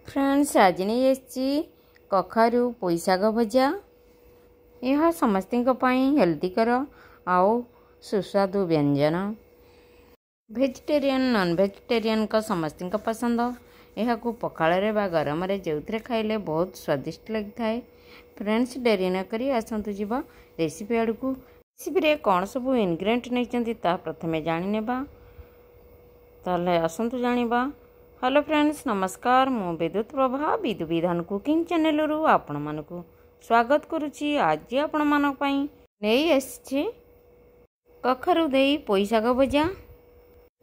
Friends आज नहीं आसी कखारू पोई शाग भजा। यह समस्त हेल्दीकर आउ सुस्वादु व्यंजन वेजिटेरियन नॉन वेजिटेरियन का समस्त पसंद। यह पखाड़े बा गरम जो खाइले बहुत स्वादिष्ट लगी थाए। फ्रेंड्स डेरी न करी आसतु जीवा रेसिपी आड़ को। रेसिपी कौन सब इनग्रेडिएंट नहीं प्रथमे जाने ताले आसतु जानिबा। हेलो फ्रेंड्स नमस्कार, मु विद्युत प्रभा विदु विधान कुकिंग चैनल रु आपण मानकु स्वागत करुच्ची। आज आपण मानक पई नहीं आसी कखारू देई पोई शाग भजा।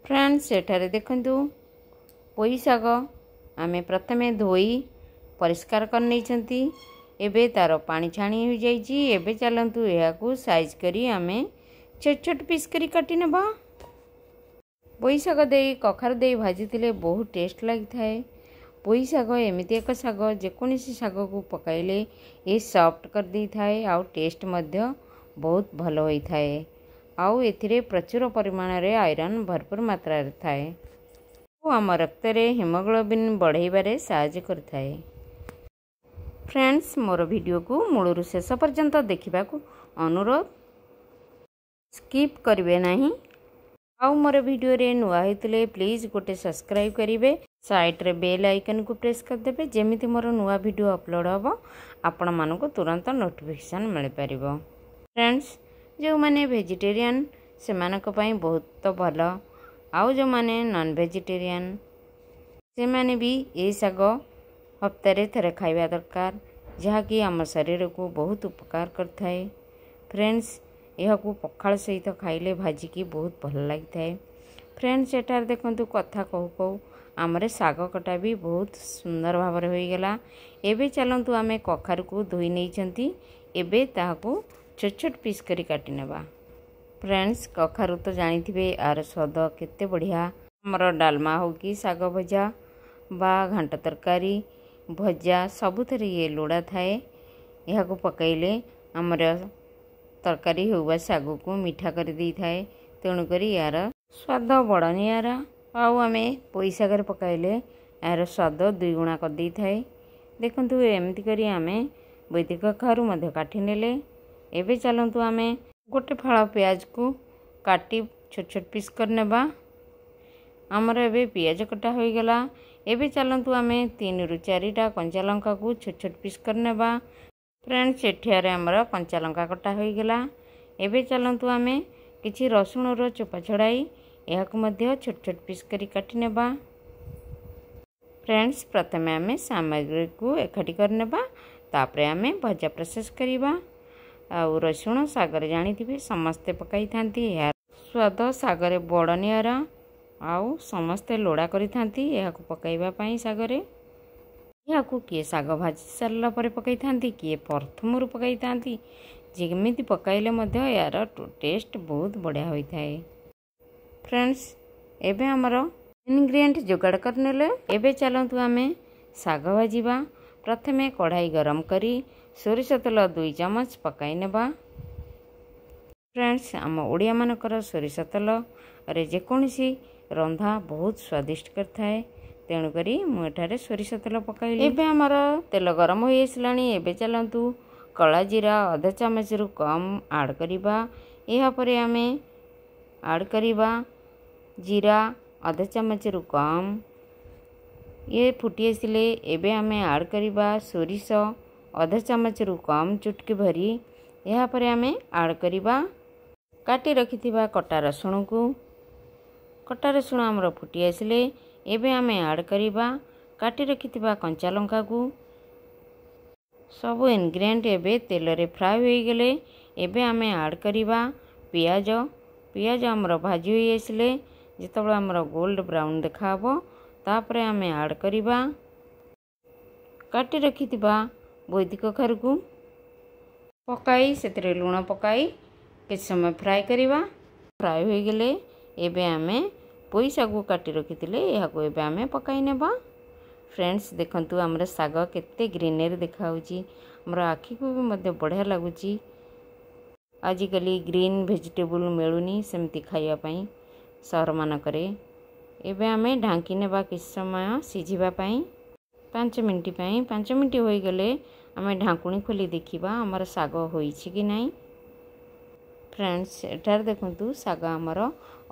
फ्रेंड्स एठारे देखंतु पोई शाग आमे प्रथमे धोई परिष्कार कर नैछंती। एबे तार पानी छाणी हो जाइछि। एबे चलंतु एहाकू साइज करी आमे छोट छोट पीस करी काटी नेबा। पोई शाग देई कखारू देई भाजिथिले बहुत टेस्ट लगी थाए। पोई शाग एमिति एक शाग जेकोसी शाग को पकाइले ये सॉफ्ट कर दी थाए आउ टेस्ट मध्य बहुत भल होई थाए। आउ एथिरे प्रचुर परिमाण रे आयरन भरपूर मात्रा रे थाए। आम रक्त रे हिमोग्लोबिन बढ़ाइबारे सहायता करथाए। फ्रेंड्स मोर वीडियो को मूलरू शेष पर्यंत देखा अनुरोध, स्किप करिवे नहीं। आउ मोर वीडियो रे नुआ होइतले प्लीज गोटे सब्सक्राइब करिवे, साइड रे बेल आइकन को प्रेस कर देबे। जेमिति मोर नुआ वीडियो अपलोड हबो आपण मानको तुरंत नोटिफिकेशन मिल परिबो। फ्रेंड्स जो माने वेजिटेरियन से मानक पई बहुत भल, आउ जो माने नॉन वेजिटेरियन से माने भी ए शाग हफ्तारे थरे खाइबा दरकार, जहाँकि आम शरीर को बहुत उपकार करथाए। फ्रेंड्स यह पखाल सहित खाइले भाजिकी बहुत भल लगी थाए। फ्रेंड्स एटार देखंतु कथा कहू कहू आमरे शाग कटा भी बहुत सुंदर भाव में हो गला। एबे चलंतु आमे कखारू को धोई नैछंती। एबे ताहाकू छोट छोट पीस करी काटी नेबा। फ्रेंड्स कखारू तो जानिथिबे आर स्वाद केते बढ़िया। हमर डालमा हो कि शाग भजा बा घांट तरकारी भजा सबुथरे ये लोड़ा थाए। यह पकाइले आमर तरकारी होगा शाग को मीठा कर दी थाए। तेणुकरी यार स्वाद बड़ नियारा। आउ आमे पोई शाग पकाइले यार स्वाद दुई गुणा कर दी थाए। देखंतु एमती करी आमे बोइती कखारू मध्य काटी नेले। एबे चलंतु आमे गोटे फाड़ा प्याज को काटी छोट छोट पीस कर नेबा। आमर एबे पियाज कटा हो गला। एबे चलंतु आमे 3 रु 4टा कंचा लंका को छोट छोट पीस कर नेबा। फ्रेंड्स एठियारे आमर कंचा लंका कटा हो गला। एबे चलंतु आमे किछि रसुण रो चोपा छड़ाई याक मध्य छोट छोट पीस करी काटी नेबा। फ्रेंड्स प्रथमे आमे सामग्री को एकाठी कर नेबा, तापरे आमे भजा प्रोसेस करिबा। आउ रसुण सागर जानिथिबे समस्ते पकाई थांती। यार स्वाद सागरे बड़ नियारा। आउ समस्ते लोड़ा करी थांती याकू पकाइबा पई सागरे। याकू किए साग भाजी सारला परे पकाई थांती, किए प्रथमरु पकाई थांती। जेमिति पकाइले मध्य यार टेस्ट बहुत बढ़िया होई थाए। फ्रेंड्स एबे हमर इनग्रेडिएंट जोगाड़ कर नेले। एबे चलंतु आमे साग भाजीबा। प्रथमे कढ़ाई गरम करी सोरिष तेल 2 चमच पकाई नेबा। फ्रेंड्स आम ओडिया मानकर सोरिष तेल रे जेकोसी रंधा बहुत स्वादिष्ट करथाए। तेणुकरी मुझे सोरिष तेल पकाइली। एबे आमर तेल गरम हो आसलानी। एबे चलंतु कला जीरा आधा चामच रु कम ऐड करिबा। एहा परे आमे ऐड करिबा जीरा आधा चामच रु कम। ये फुटी आसिले एबे आमे ऐड करिबा सोरिष आधा चामच रु कम चुटकी भरी। एहा परे आमे ऐड करिबा काटी रखिथिबा कटा रसुण को। कटा रसुण आमर फुटी आसिले एबे आमे ऐड करिबा काटी रखिथिबा कंचा लंका को। सब इनग्रेडिएंट एबे तेल रे फ्राई हो गले। एबे आमे ऐड करिबा पियाज। पियाज आमर भाजी हो आसिले जेतबे आमर गोल्ड ब्राउन देखाबो, तापरे आमे ऐड करिबा काटी रखिथिबा बोइती कखारू को पकाई सेतरे लूण पकाई किछ समय फ्राई करिबा। फ्राई हो गले एबे आमे पोई शाग काटी रखिथिले याकू एबे आमे पकाई नेबा। फ्रेंड्स देखंतु हमर शाग केते ग्रीनरी देखाउची, हमर आखी को भी मध्य बढ़िया लागुची। आजिकली ग्रीन वेजिटेबल मिलुनी सेमती खाइया पई सहर मानकरे। एबे आमे ढांकी नेबा किछ समय सिझिबा पई। 5 मिनिट ପାଇଁ 5 मिनिट ହୋଇଗଲେ ଆମେ ढांकुणी खोली देखिबा हमर साग होईछि कि नाही। फ्रेंड्स एठार देखंतु साग हमर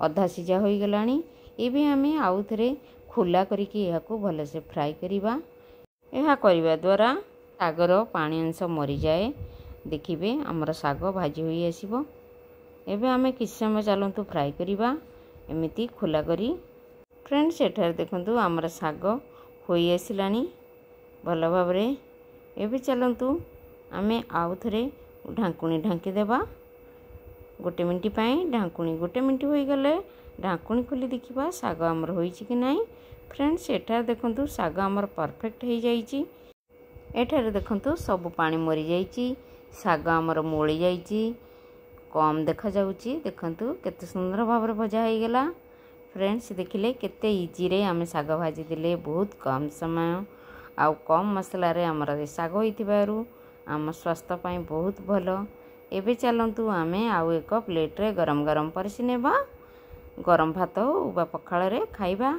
अधा सिजा होई गलानी। एबे हमें आउ थरे खुला करिकि याकू भले से फ्राई करिबा। एहा करिबा द्वारा सागर पानी अंश मरी जाए। देखिबे हमर साग भाजी होई आसीबो। एबे हमें किछ समय चलंतु फ्राई करिबा एमिति खुला करी। फ्रेंड्स एठार देखंतु हमर साग होई आसिलानी भल भाबरे। एबे चलंतु आमे आउ थरे ढांकुणी ढांकी देबा 1 मिनिट ପାଇଁ। ढांकुणी 1 मिनिट होई गले ढांकुणी खोली देखिबा साग हमर होईछि कि नाही। फ्रेंड्स एठार देखंतु साग हमर परफेक्ट हो जाइछि। एठार देखंतु सब पानी मरी जाइछि। साग हमर मोळी जाइछि कम देखा जाउछि। देखंतु केते सुंदर भाबरे भजा हो गेला। फ्रेंड्स देखिले केते इजी रे आमे साग भाजी दिले बहुत कम समय आउ कम मसला रे हमर साग होइतिबारु आम स्वास्थ्य पई बहुत भलो। एबे चलंतु आमे आउ एक प्लेट रे गरम गरम परसी नेबा। गरम भात हो बा पखाळ रे खाइबा।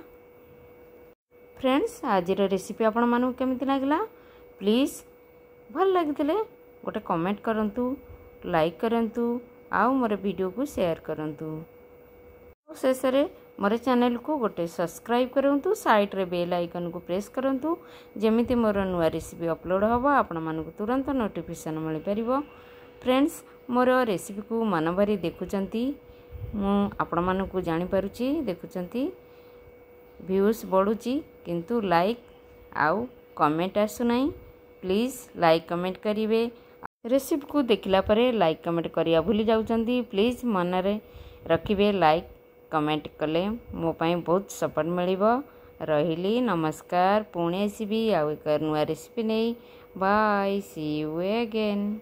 फ्रेंड्स आज रेसिपी आपण मानु केमिति लागला प्लीज भल लागितले गोटे कमेंट करंतु लाइक करंतु आउ मोर वीडियो को शेयर करंतु। शेष रे मोर चैनल को गोटे सब्सक्राइब करंतु साइड रे बेल आइकन को प्रेस करंतु जेमिति मोर नुआ रेसिपी अपलोड हबा आपण मानु तुरंत नोटिफिकेशन मिल परिबो। फ्रेंड्स मोर रेसिपी को मन भरी देखुचंती मु आपण मानु को जानि पारुची देखुचंती व्यूज बढ़ुची किंतु लाइक आउ कमेंट आसु नाही। प्लीज लाइक कमेंट करिवे। रेसिपी को देखिला परे लाइक कमेंट करिया भूली जाउचंती। प्लीज मन रे रखिबे लाइक कमेंट कले मो पाई बहुत सपोर्ट मिलिबो। रहिली नमस्कार पुणे आसीबी आउ एक नुआ रेसिपी नहीं। Bye see you again.